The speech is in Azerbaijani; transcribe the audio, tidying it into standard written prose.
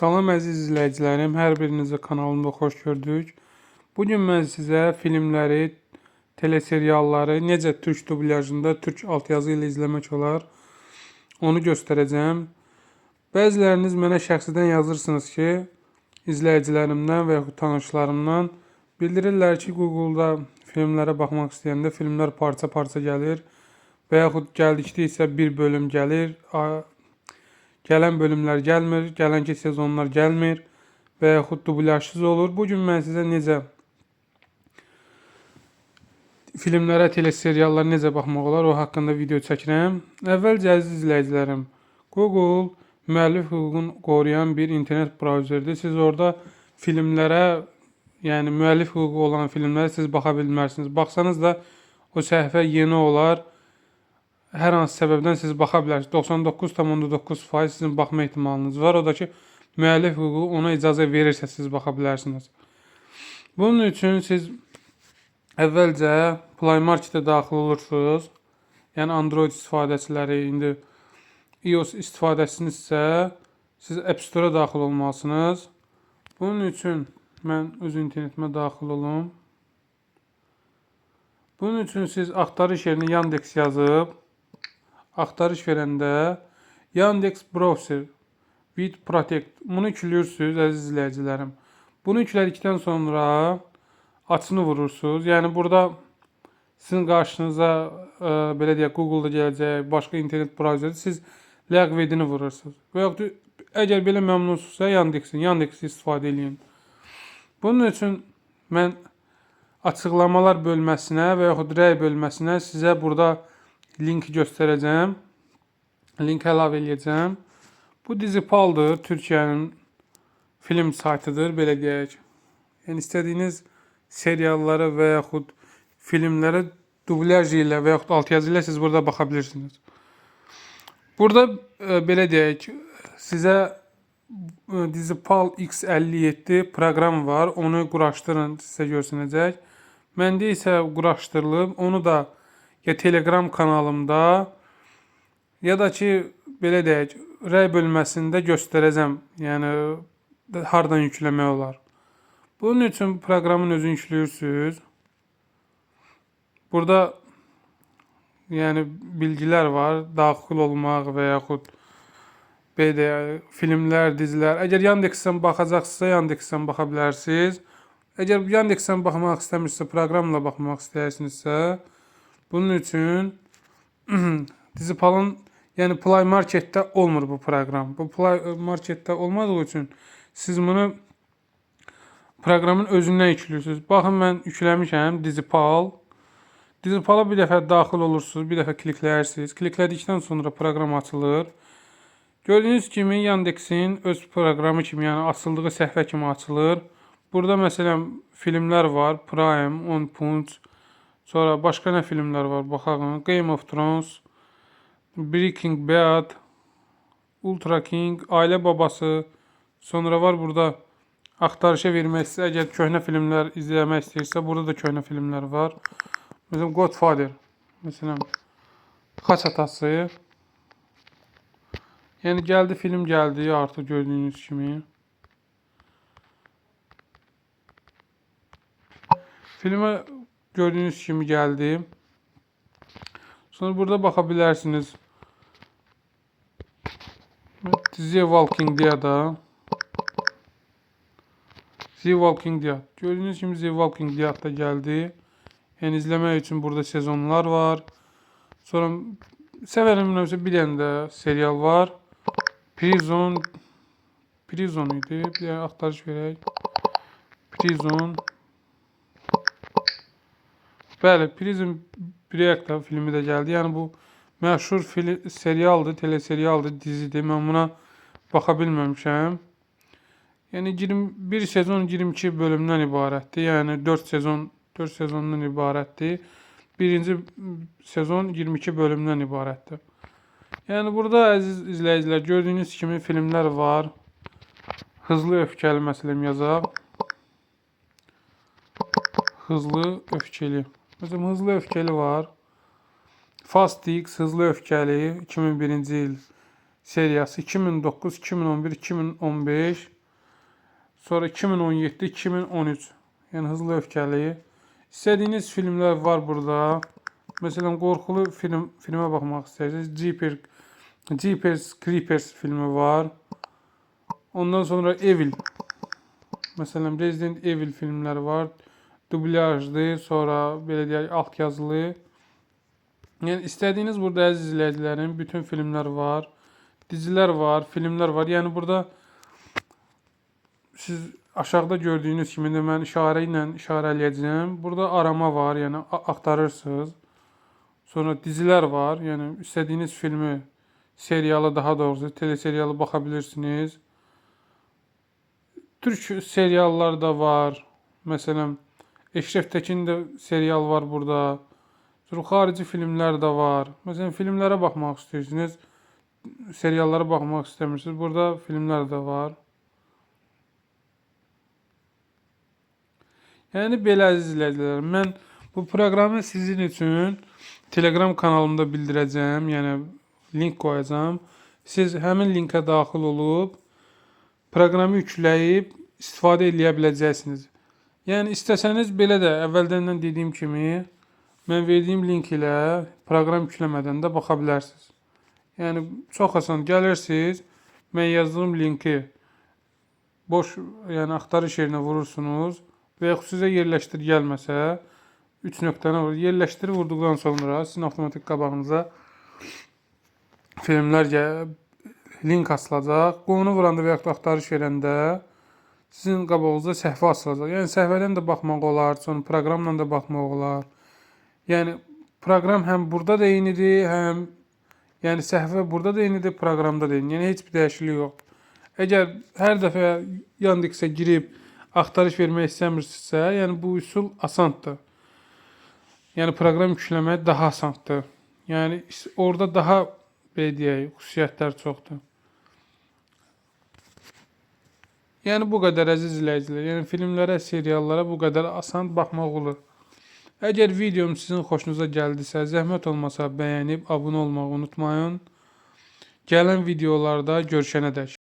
Salam əziz izləyicilərim, hər birinizə kanalımda xoş gördük. Bugün mən sizə filmləri, teleserialları necə türk dublyajında, türk altyazı ilə izləmək olar, onu göstərəcəm. Bəziləriniz mənə şəxsidən yazırsınız ki, izləyicilərimdən və yaxud tanışlarımdan bildirirlər ki, Google-da filmlərə baxmaq istəyəndə filmlər parça-parça gəlir və yaxud gəldikdə isə bir bölüm gəlir, gələn bölümlər gəlmir, gələnki sezonlar gəlmir və yaxud dublyajsız olur. Bugün mən sizə necə filmlərə, teleseriallara necə baxmaq olar, o haqqında video çəkirəm. Əvvəlcə əziz izləyicilərim, Google müəllif hüququnu qoruyan bir internet brauzerdir. Siz orada filmlərə, yəni müəllif hüququ olan filmlərə siz baxa bilmərsiniz. Baxsanız da o səhifə yeni olar. Hər hansı səbəbdən siz baxa bilərsiniz. 99,9% sizin baxma ehtimalınız var. O da ki, müəllif hüququ ona icazə verirsə siz baxa bilərsiniz. Bunun üçün siz əvvəlcə Play Market-ə daxil olursunuz. Yəni Android istifadəçiləri, indi iOS istifadəçinizsə siz App Store-a daxil olmalısınız. Bunun üçün mən öz internetimə daxil olum. Bunun üçün siz axtarış yerinə Yandex yazıb, axtarış verəndə Yandex Browser with Protect bunu yüklüyorsunuz əziz izləyicilərim. Bunu yüklədikdən sonra açını vurursunuz. Yəni burada sizin qarşınıza belə deyək Google-da gələcək, başqa internet brauzeri siz ləğv edini vurursunuz. Və yaxud əgər belə məmnunsunuzsa Yandexi istifadə edin. Bunun üçün mən açıqlamalar bölməsinə və yaxud rəy bölməsinə sizə burada linki göstərəcəm. Link əlavə edəcəm. Bu Dizipal'dır. Türkiyənin film saytıdır, belə deyək. Yəni istədiyiniz seriallara və yaxud filmlərə dublyaj ilə və yaxud altyazı ilə siz burada baxa bilirsiniz. Burada belə deyək, sizə Dizipal X57 proqram var. Onu quraşdırın, sizə görsənəcək. Məndə isə quraşdırılıb. Onu da ya Telegram kanalımda ya da ki belə deyək rəy bölməsində göstərəcəm. Yəni hardan yükləmək olar. Bunun üçün proqramın özünü yüklüyorsunuz. Burada yəni bilgilər var. Daxil olmaq və yaxud belə deyək filmlər, dizilər. Əgər Yandexdən baxacaqsınızsa Yandexdən baxa bilərsiniz. Əgər Yandexdən baxmaq istəmirsinizsə, proqramla baxmaq istəyirsinizsə, bunun üçün Dizipal'ın yəni Play Market-də olmur bu proqram. Bu Play Market-də olmadığı üçün siz bunu proqramın özündən yüklüyorsunuz. Baxın mən yükləmişəm Dizipal. Dizipal'a bir dəfə daxil olursunuz, bir dəfə klikləyirsiniz. Kliklədikdən sonra proqram açılır. Gördüyünüz kimi Yandexin öz proqramı kimi, yəni açıldığı səhifə kimi açılır. Burada məsələn filmlər var. Prime, On Punch. Sonra başqa nə filmlər var? Baxaq. Game of Thrones, Breaking Bad, Ultra King, Ailə Babası. Sonra var burada axtarışa vermək istəyirsə, əgər köhnə filmlər izləmək istəyirsə, burada da köhnə filmlər var. Məsələn Godfather. Məsələn Xaç Atası. Yəni gəldi, film gəldi artıq gördüyünüz kimi. Filmə gördüyünüz kimi gəldi. Sonra burada baxa bilərsiniz. The Walking Dead'a. The Walking Dead. Gördüyünüz kimi The Walking Dead da gəldi. Yəni izləmək üçün burada sezonlar var. Sonra sevərim bir dənə də serial var. Prison idi. Bir dənə axtarış verək. Prison. Bəli, Prison Break filmi də gəldi. Yəni bu məşhur serialdır, teleserialdır, dizidir. Mən buna baxa bilməmişəm. Yəni bir sezon 22 bölümdən ibarətdir. Yəni 4 sezondan ibarətdir. Birinci sezon 22 bölümdən ibarətdir. Yəni burada əziz izləyicilər gördüyünüz kimi filmlər var. Hızlı öfkəli məsələn yazaq. Hızlı öfkəli. Məsələn Hızlı öfkəli var. Fast X Hızlı öfkəli 2001-ci il seriyası 2009, 2011, 2015, sonra 2017, 2013. Yəni Hızlı Öfkəli. İstədiyiniz filmlər var burada. Məsələn, qorxulu filmə baxmaq istəyirsiniz. Jeepers Creepers filmi var. Ondan sonra Evil. Məsələn, Resident Evil filmləri var. Dublyajlı, sonra belə deyək, alt yazılı. Yəni istədiyiniz burada əziz izləyicilərim, bütün filmlər var. Dizilər var, filmlər var. Yəni burada siz aşağıda gördüyünüz kimi də mən işarə eləyəcəm. Burada arama var, yəni axtarırsınız. Sonra dizilər var, yəni istədiyiniz filmi, serialı daha doğrusu, teleserialı baxa bilirsiniz. Türk seriallar da var. Məsələn, Eşref Tekin də serial var burada. Sonra xarici filmlər də var. Məsələn, filmlərə baxmaq istəyirsiniz, seriallara baxmaq istəmirsiniz. Burada filmlər də var. Yəni belə əziz izləyicilər, mən bu proqramı sizin üçün Telegram kanalımda bildirəcəm. Yəni link qoyacağam. Siz həmin linkə daxil olub proqramı yükləyib istifadə edə biləcəksiniz. Yəni istəsəniz belə də əvvəldən dediyim kimi mən verdiyim link ilə proqram yükləmədən də baxa bilərsiniz. Yəni çox asan gəlirsiniz, mən yazdığım linki boş, yəni axtarış yerinə vurursunuz və yaxud sizə yerləşdir gəlməsə 3 nöqtəni vurur. Yerləşdir vurduqdan sonra sizin avtomatik qabağınıza filmlər link açılacaq. Onu vuranda və yaxud axtarış verəndə sizin qabağınıza səhifə açılacaq. Yəni səhifədən də baxmaq olar, sonra proqramla da baxmaq olar. Yəni proqram həm burada da eynidir, yəni səhifə burada da eynidir, proqramda da eynidir. Yəni heç bir dəyişiklik yoxdur. Əgər hər dəfə Yandexə girib axtarış vermək istəmirsinizsə, yəni bu üsul asandır. Yəni proqram yükləmək daha asandır. Yəni orada daha belə deyək, xüsusiyyətlər çoxdur. Yəni bu qədər əziz izləyicilər. Yəni filmlərə, seriallara bu qədər asan baxmaq olur. Əgər videom sizin xoşunuza gəldisə, zəhmət olmasa bəyənib abunə olmağı unutmayın. Gələn videolarda görüşənədək.